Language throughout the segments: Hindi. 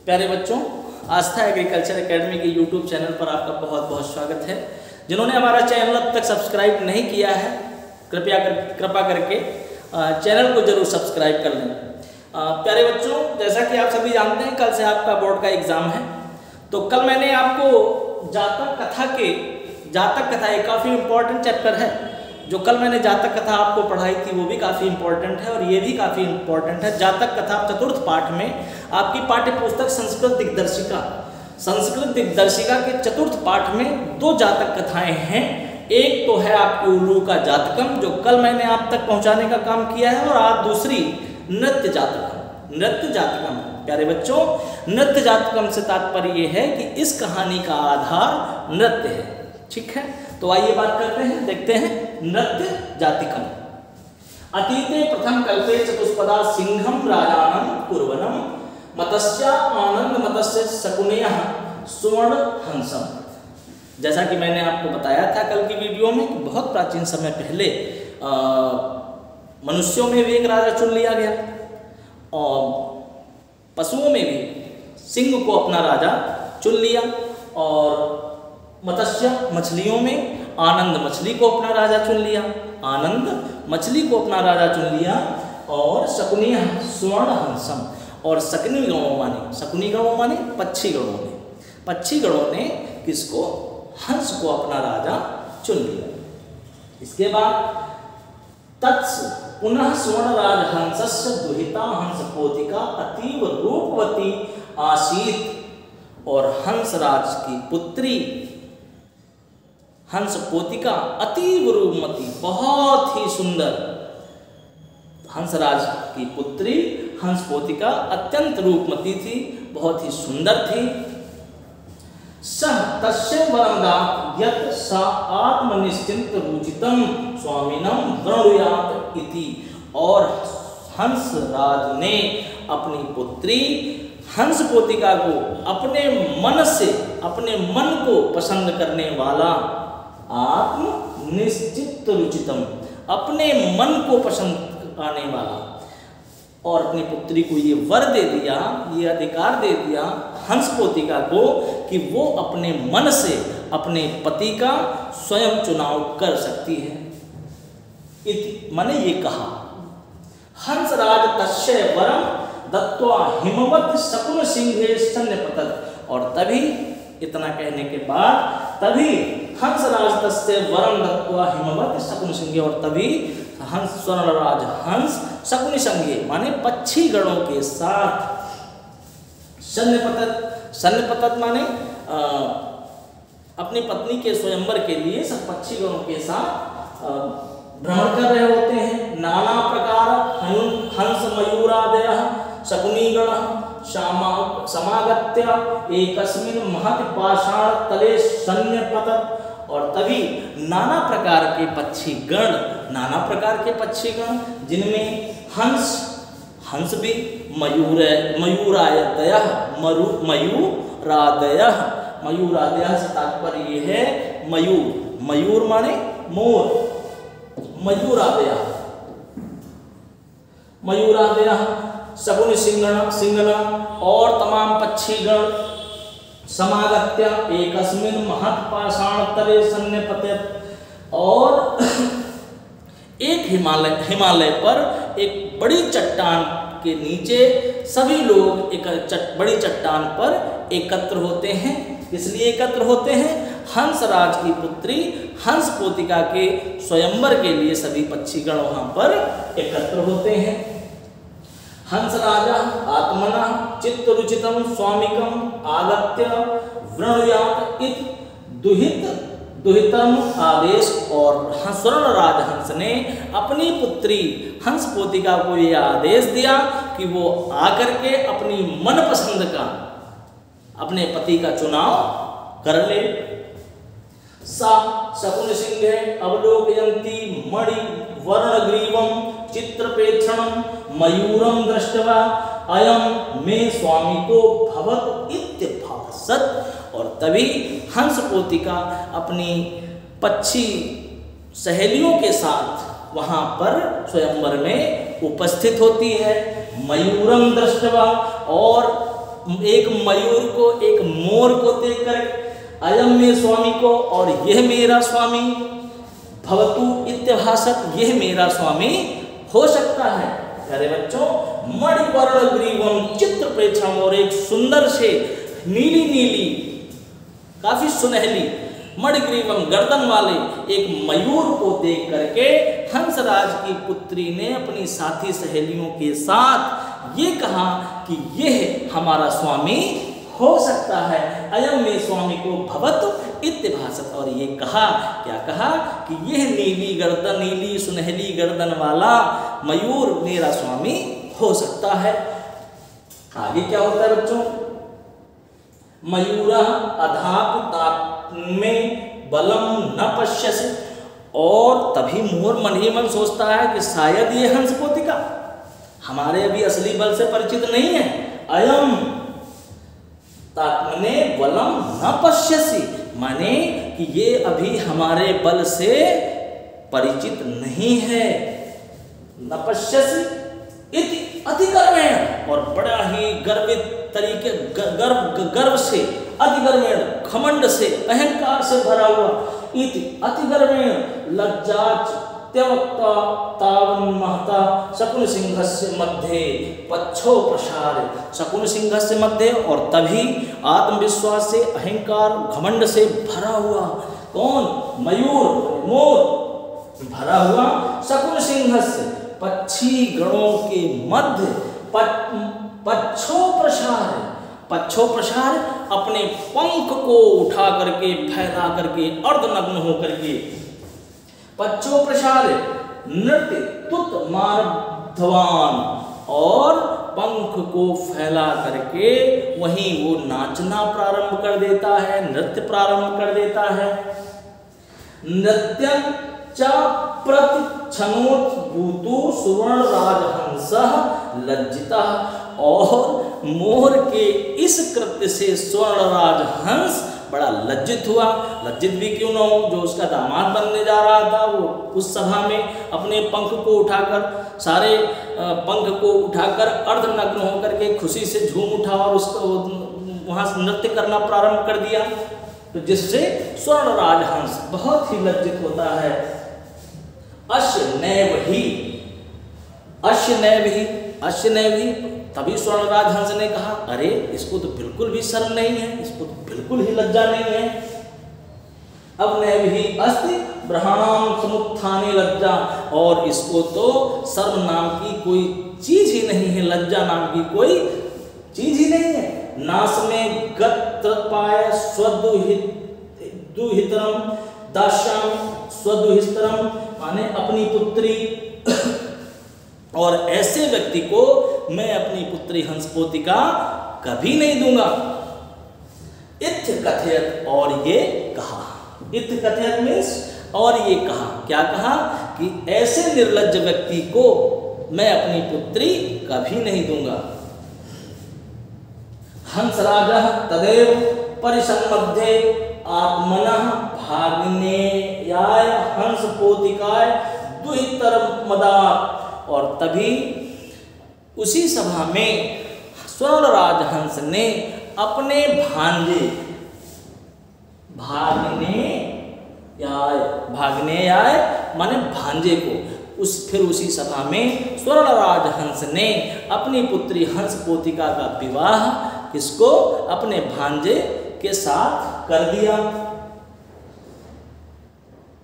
प्यारे बच्चों, आस्था एग्रीकल्चर एकेडमी के यूट्यूब चैनल पर आपका बहुत बहुत स्वागत है। जिन्होंने हमारा चैनल अब तक सब्सक्राइब नहीं किया है, कृपा करके चैनल को जरूर सब्सक्राइब कर लें। प्यारे बच्चों, जैसा कि आप सभी जानते हैं, कल से आपका बोर्ड का एग्ज़ाम है। तो कल मैंने आपको जातक कथा एक काफ़ी इम्पोर्टेंट चैप्टर है। जो कल मैंने जातक कथा आपको पढ़ाई थी वो भी काफ़ी इम्पोर्टेंट है और ये भी काफ़ी इम्पोर्टेंट है। जातक कथा चतुर्थ पाठ में आपकी पाठ्य पुस्तक संस्कृत दिग्दर्शिका के चतुर्थ पाठ में दो जातक कथाएं हैं। एक तो है आपकी उल्लू का जातकम, जो कल मैंने आप तक पहुंचाने का काम किया है, और आज दूसरी नृत्य जातकम। प्यारे बच्चों, नृत्य जातकम से तात्पर्य यह है कि इस कहानी का आधार नृत्य है। ठीक है, तो आइए बात करते हैं, देखते हैं नृत्य जातिकम। अतीते प्रथम कल्पे चतुष्पदा सिंहम राजानम कुर्वनम मत्स्य आनंद मत्स्य शकुनयः सुवर्ण हंसम। जैसा कि मैंने आपको बताया था कल की वीडियो में कि बहुत प्राचीन समय पहले मनुष्यों में भी एक राजा चुन लिया गया और पशुओं में भी सिंह को अपना राजा चुन लिया, और मत्स्य मछलियों में आनंद मछली को अपना राजा चुन लिया, और शकुनियः स्वर्ण हंसम, और शकुनी गणों माने पक्षी गणों ने किसको? हंस को अपना राजा चुन लिया। इसके बाद तत्स पुनः स्वर्ण राज हंसस्य दुहिता हंस पोतिका अतीव रूपवती आसीत, और हंसराज की पुत्री हंस पोतिका अतीव रूपमती, बहुत ही सुंदर। हंसराज की पुत्री हंस पोतिका अत्यंत रूपमती थी, बहुत ही सुंदर थी। सह तस्य वरदात यत् सा आत्मनिश्चिंत रुचितम स्वामिनम वृणुयात इति, और हंसराज ने अपनी पुत्री हंस पोतिका को अपने मन को पसंद करने वाला, आत्मनिश्चित रुचितम, अपने मन को पसंद आने वाला, और अपनी पुत्री को ये वर दे दिया, ये अधिकार दे दिया हंस पोतिका को कि वो अपने मन से अपने पति का स्वयं चुनाव कर सकती है। मैंने ये कहा, हंसराज तस्य वरम दत्वा हिमवत शकुन सिंहे सन्निपतत, और तभी इतना कहने के बाद तभी हंसराज तस्य वरम दत्वा हिमवत शकुन सिंहे, और तभी स्वर्णराज हंस शकुनि संगे माने पक्षी गणों के साथ सन्निपतत माने अपनी पत्नी के स्वयंवर के लिए सब पक्षी गणों के साथ भ्रमण कर रहे होते हैं। नाना प्रकार हंस मयूरादयः शकुनीगण समागत्य एकस्मिन् महत् पाषाण तले सन्निपतत, और तभी नाना प्रकार के पक्षीगण जिनमें हंस भी मयूरादयः से तात्पर्य ये है मयूर माने मोर, मयूरादयः शकुन सिंहण और तमाम पक्षीगण समागत्य एकस्मिन् महत् पाषाण तले सन्निपतत, और एक हिमालय पर एक बड़ी चट्टान के नीचे सभी लोग एक बड़ी चट्टान पर एकत्र होते हैं। इसलिए एकत्र होते हैं हंसराज की पुत्री हंस पोतिका के स्वयंवर के लिए सभी पक्षीगण वहां पर एकत्र होते हैं। हंसराजा आत्मना चित्तरुचितम स्वामिकम आगत्य वृणुयात इति दुहितम आदेश, और स्वर्णराज हंस ने अपनी पुत्री हंस पोतिका को यह आदेश दिया कि वो आकर के अपनी मनपसंद का अपने पति का चुनाव कर ले। सा शकुन सिंहे अवलोकयन्ती मणि वर्णग्रीवम चित्रपेक्षणम मयूरम दृष्ट्वा अयम मे स्वामी को भवत इत्यभासत, और तभी हंस पोतिका अपनी पक्षी सहेलियों के साथ वहां पर स्वयंवर में उपस्थित होती है। मयूरम दृष्ट्वा, और एक मयूर को, एक मोर को देख कर अयम में स्वामी को, और यह मेरा स्वामी, भवतु इत्यभासत, यह मेरा स्वामी हो सकता है। प्यारे बच्चों, मणिवर्ण ग्रीवम चित्र प्रेक्षम, और एक सुंदर से नीली नीली, काफी सुनहली मणिग्रीवम गर्दन वाले एक मयूर को देख करके हंसराज की पुत्री ने अपनी साथी सहेलियों के साथ ये कहा कि यह हमारा स्वामी हो सकता है। अयम में स्वामी को भवत इत्यभासत, और ये कहा, क्या कहा कि यह नीली गर्दन, नीली सुनहली गर्दन वाला मयूर मेरा स्वामी हो सकता है। आगे क्या होता है बच्चों? मयूर अधाप में बलम न पश्यसि, और तभी मोर मन ही मन सोचता है कि शायद ये हंस पोतिका हमारे अभी असली बल से परिचित नहीं है। अयम तात्मने बलम न पश्यसि, माने कि ये अभी हमारे बल से परिचित नहीं है। न पश्यसि इति अतिगर्वेण, और बड़ा ही गर्वित तरीके, गर्व से, अतिगर्वेण घमंड से, अहंकार से भरा हुआ, इति अतिगर्वेण लज्जाच त्यवक्ता तावन महता शकुन सिंहस्य मध्ये पच्छो प्रसार, शकुन सिंहस्य मध्य, और तभी आत्मविश्वास से, अहंकार घमंड से भरा हुआ कौन? मयूर, मोर भरा हुआ शकुन सिंहस्य पक्षी गणों के मध्य पच्छो प्रसार, पच्छो प्रसार अपने पंख को उठा करके, फैला करके, अर्धनग्न होकर के, पच्छो प्रसार नृत्य तुत मार्धवान, और पंख को फैला करके वहीं वो नाचना प्रारंभ कर देता है, नृत्य प्रारंभ कर देता है। नृत्यं च प्रतिक्षणोद्भूतो सुवर्ण राजहंसः लज्जितः, और मोर के इस कृत्य से स्वर्ण राजहंस बड़ा लज्जित हुआ। लज्जित भी क्यों ना हो, जो उसका दामाद बनने जा रहा था वो उस सभा में अपने पंख को उठाकर, सारे पंख को उठाकर अर्धनग्न होकर के खुशी से झूम उठा और उसको वहाँ नृत्य करना प्रारंभ कर दिया, तो जिससे स्वर्ण राजहंस बहुत ही लज्जित होता है। अश्य नैव ही, अश्य नैव ही, अश्य नैव ही, तभी स्वर्ण राजहंस ने कहा, अरे इसको तो बिल्कुल भी शर्म नहीं है, इसको तो बिल्कुल ही लज्जा नहीं है। अब नैव ही अस्ति ब्रह्मांड समुत्थाने लज्जा, और इसको तो शर्म नाम की कोई चीज ही नहीं है, लज्जा नाम की कोई चीज ही नहीं है। नास में गत्रपाय स्वदुहितरम दास्यामि स्वदुहितरम, माने अपनी पुत्री, और ऐसे व्यक्ति को मैं अपनी पुत्री हंसपोतिका कभी नहीं दूंगा। इत्थ कथयत, और ये कहा, इत्थ कथयत मीन्स और ये कहा, क्या कहा कि ऐसे निर्लज्ज व्यक्ति को मैं अपनी पुत्री कभी नहीं दूंगा। हंसराजः तदेव परिसम्मध्ये आत्मनः भाग्नेयाय हंसपोतिकाय दुहितरमदात्, और तभी उसी सभा में स्वर्ण राजहंस ने अपने भांजे, भाग्नेयाय माने भांजे को, फिर उसी सभा में स्वर्ण राजहंस ने अपनी पुत्री हंसपोतिका का विवाह किसको? अपने भांजे के साथ कर दिया।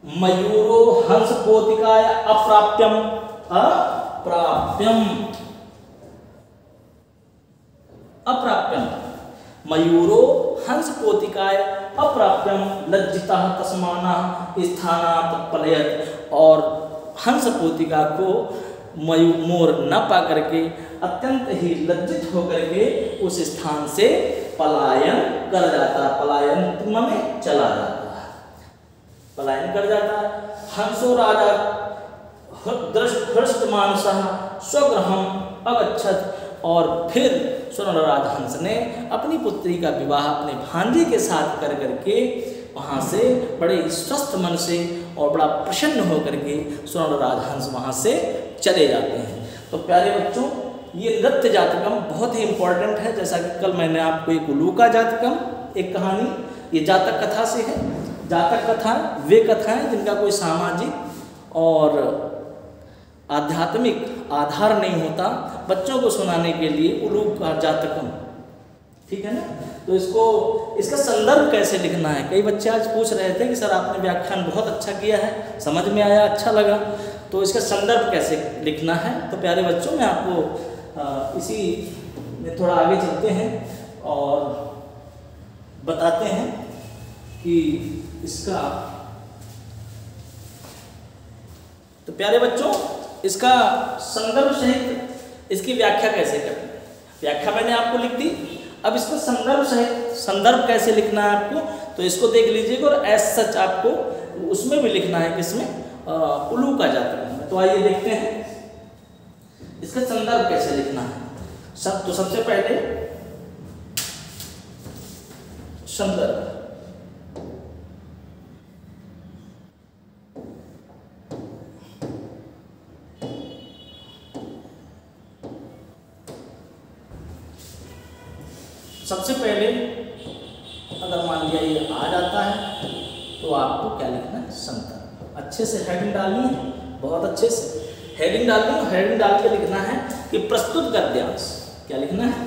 मयूरो हंसपोतिकाय अप्राप्यम, अप्राप्यम, अप्राप्यम, मयूरो हंसपोतिकाय अप्राप्यम लज्जितः तस्मानः स्थानात् पलयत, और हंसपोतिका को मोर न पा करके अत्यंत ही लज्जित होकर के उस स्थान से पलायन कर जाता, पलायन माने चला जाता है, पलायन कर जाता है। हंसो राजा हृष्टमानसः स्वगृहम् अगच्छत्, और फिर स्वर्ण राजहंस ने अपनी पुत्री का विवाह अपने भांजे के साथ कर करके वहाँ से बड़े स्वस्थ मन से और बड़ा प्रसन्न होकर के स्वर्ण राजहंस वहाँ से चले जाते हैं। तो प्यारे बच्चों, ये नृत्य जातकम बहुत ही इंपॉर्टेंट है। जैसा कि कल मैंने आपको एक उलूका जातकम, एक कहानी, ये जातक कथा से है। जातक कथा वे कथाएं जिनका कोई सामाजिक और आध्यात्मिक आधार नहीं होता, बच्चों को सुनाने के लिए उलूका जातकम, ठीक है ना। तो इसका संदर्भ कैसे लिखना है, कई बच्चे आज पूछ रहे थे कि सर आपने व्याख्यान बहुत अच्छा किया है, समझ में आया, अच्छा लगा, तो इसका संदर्भ कैसे लिखना है। तो प्यारे बच्चों, मैं आपको इसी में थोड़ा आगे चलते हैं और बताते हैं कि इसका, तो प्यारे बच्चों इसका संदर्भ सहित इसकी व्याख्या कैसे करनी है। व्याख्या मैंने आपको लिख दी, अब इसको संदर्भ सहित संदर्भ कैसे लिखना है आपको, तो इसको देख लीजिएगा। और एज सच आपको उसमें भी लिखना है, किसमें, उलूका जातकम में। तो आइए देखते हैं इसका संदर्भ कैसे लिखना है। तो सबसे पहले संदर्भ, सबसे पहले अगर मान लिया ये आ जाता है तो आपको क्या लिखना है, संदर्भ। अच्छे से हेडिंग डालनी है, बहुत अच्छे से हेडिंग डालनी है। हेडिंग डाल के लिखना है कि प्रस्तुत गद्यांश, क्या लिखना है,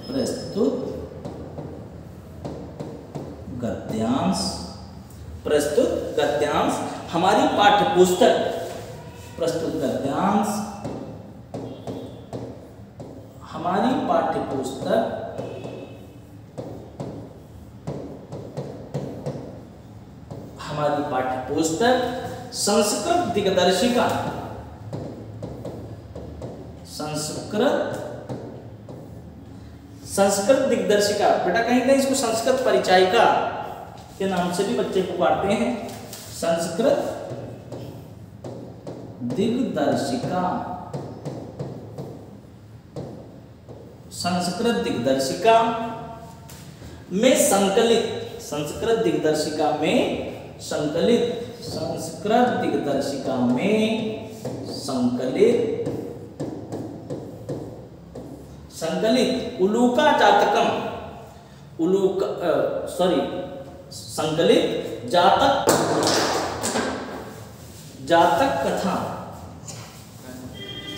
प्रस्तुत गद्यांश। प्रस्तुत गद्यांश हमारी पाठ्य पुस्तक, प्रस्तुत गद्यांश हमारी पाठ्य पुस्तक संस्कृत दिग्दर्शिका, संस्कृत दिग्दर्शिका, बेटा कहीं कहीं इसको संस्कृत परिचायिका के नाम से भी बच्चे पुकारते हैं। संस्कृत दिग्दर्शिका, संस्कृत दिग्दर्शिका में संकलित, संस्कृत दिग्दर्शिका में संकलित, संस्कृत दिग्दर्शिका में संकलित, संकलित उलूका जातकम, संकलित जातक कथा,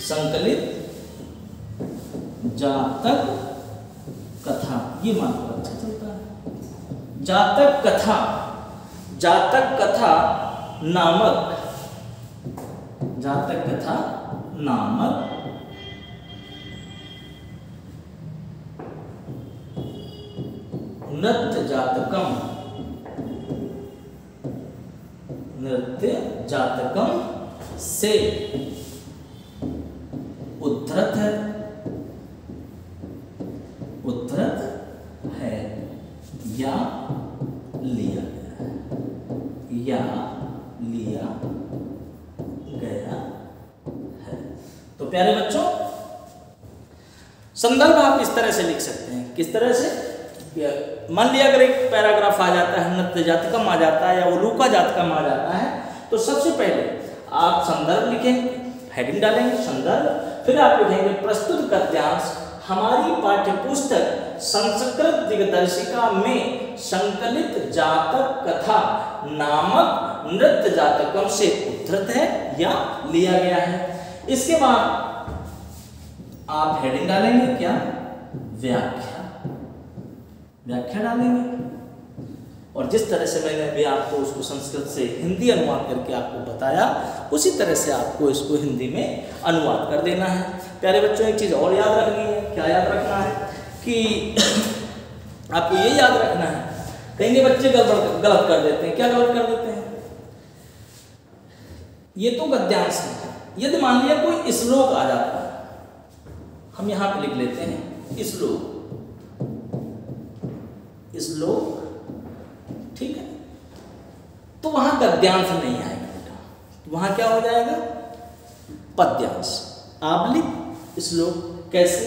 संकलित जातक कथा, ये मात्र अच्छा चलता है। जातक कथा, जातक कथा नामक, जातक कथा नामक नृत्य जातकम, नृत्य जातकम से उद्धृत है, उद्धृत है या लिया गया है, या लिया गया है। तो प्यारे बच्चों, संदर्भ आप इस तरह से लिख सकते हैं। किस तरह से, मान लिया अगर एक पैराग्राफ आ जाता है, नृत्य जातकम आ जाता है या उलूका जातकम आ जाता है, तो सबसे पहले आप संदर्भ लिखेंगे, हेडिंग डालेंगे संदर्भ, फिर आप लिखेंगे प्रस्तुत गद्यांश हमारी पाठ्यपुस्तक संस्कृत दिग्दर्शिका में संकलित जातक कथा नामक नृत्य जातकम से उद्धृत है या लिया गया है। इसके बाद आप हेडिंग डालेंगे, क्या, व्याख्या, व्याख्या डालेंगे। और जिस तरह से मैंने अभी आपको उसको संस्कृत से हिंदी अनुवाद करके आपको बताया, उसी तरह से आपको इसको हिंदी में अनुवाद कर देना है। प्यारे बच्चों, एक चीज़ और याद रखनी है। क्या याद रखना है कि आपको ये याद रखना है, कहेंगे बच्चे गलत कर देते हैं। क्या गलत कर देते हैं, ये तो गद्यांश है। यदि मान लिया कोई श्लोक आ जाता है, हम यहाँ पे लिख लेते हैं श्लोक, श्लोक, ठीक है, तो वहां गद्यांश नहीं आएगा बेटा, वहां क्या हो जाएगा, पद्यांश। आप लिख श्लोक, कैसे,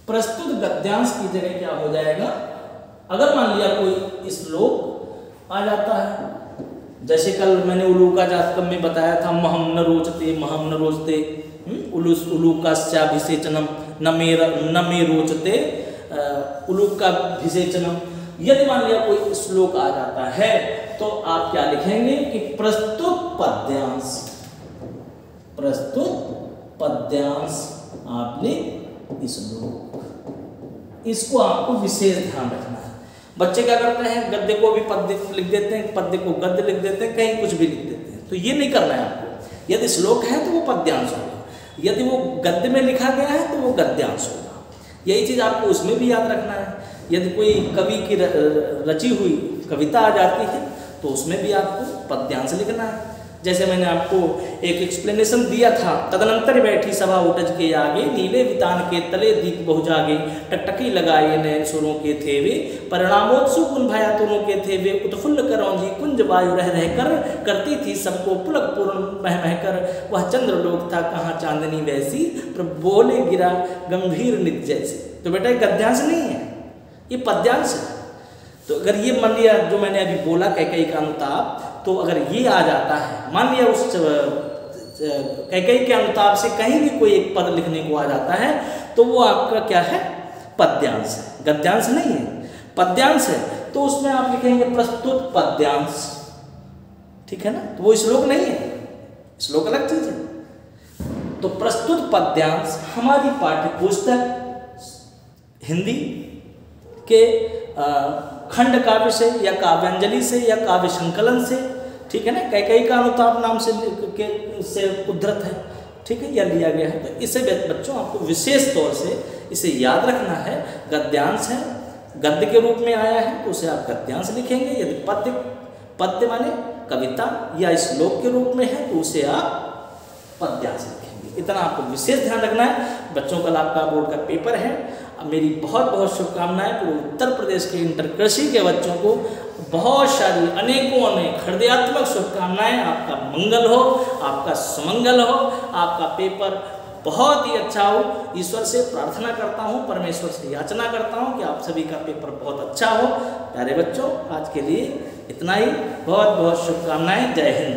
प्रस्तुत गद्यांश की जगह क्या हो जाएगा, अगर मान लिया कोई श्लोक आ जाता है जैसे कल मैंने उलूका जातकम में बताया था, महम न रोचते महम न रोचते, उलूकास्याभिषेचनम न मे रोचते उलूकाभिषेचनम। यदि मान लिया कोई श्लोक आ जाता है तो आप क्या लिखेंगे कि प्रस्तुत पद्यांश, प्रस्तुत पद्यांश आप लिख श्लोक, इसको आपको विशेष ध्यान रखना है। बच्चे क्या करते हैं, गद्य को भी पद्य लिख देते हैं, पद्य को गद्य लिख देते हैं, कहीं कुछ भी लिख देते हैं, तो ये नहीं करना है आपको। यदि श्लोक है तो वो पद्यांश होगा, यदि वो गद्य में लिखा गया है तो वो गद्यांश होगा। यही चीज़ आपको उसमें भी याद रखना है। यदि कोई कवि की रची हुई कविता आ जाती है तो उसमें भी आपको पद्यांश लिखना है। जैसे मैंने आपको एक एक्सप्लेनेशन दिया था, तदनंतर बैठी सभा उठज के आगे, नीले वितान के तले दीप बहु जागे, टकटकी लगाए नयन सुरों के थे वे, परिणामोत्सुक उन भयातुरों के थे वे, उत्फुल्ल करौंजी कुंज वायु रह रह कर, करती थी सबको पुलक पूर्ण मह मह कर, वह चंद्रलोक था कहाँ चांदनी वैसी, प्रभु बोले गिरा गंभीर नित जैसे। तो बेटा ये गद्यांश नहीं है, ये पद्यांश है। तो अगर ये मान लिया जो मैंने अभी बोला कैकेयी का अनुताप, तो अगर ये आ जाता है, मान लिया उस कैकेयी के अनुताप से कहीं भी कोई एक पद लिखने को आ जाता है तो वो आपका क्या है, पद्यांश है, गद्यांश नहीं है, पद्यांश है। तो उसमें आप लिखेंगे प्रस्तुत पद्यांश, ठीक है ना, तो वो श्लोक नहीं है, श्लोक अलग चीज है। तो प्रस्तुत पद्यांश हमारी पाठ्य पुस्तक हिंदी के खंड काव्य से या काव्यांजलि से या काव्य संकलन से, ठीक है ना, कैकेयी का अनुताप नाम से उद्धृत है, ठीक है, या लिया गया है। तो इसे बच्चों आपको विशेष तौर से इसे याद रखना है। गद्यांश है, गद्य के रूप में आया है तो उसे आप गद्यांश लिखेंगे। यदि पद्य, पद्य माने कविता या श्लोक के रूप में है तो उसे आप पद्यांश लिखेंगे। इतना आपको विशेष ध्यान रखना है। बच्चों कल आपका बोर्ड का पेपर है। मेरी बहुत बहुत शुभकामनाएं पूरे उत्तर प्रदेश के इंटर कृषि के बच्चों को, बहुत सारी अनेकों अनेक हृदयात्मक शुभकामनाएं। आपका मंगल हो, आपका सुमंगल हो, आपका पेपर बहुत ही अच्छा हो। ईश्वर से प्रार्थना करता हूं, परमेश्वर से याचना करता हूं कि आप सभी का पेपर बहुत अच्छा हो। प्यारे बच्चों, आज के लिए इतना ही। बहुत बहुत शुभकामनाएं। जय हिंद।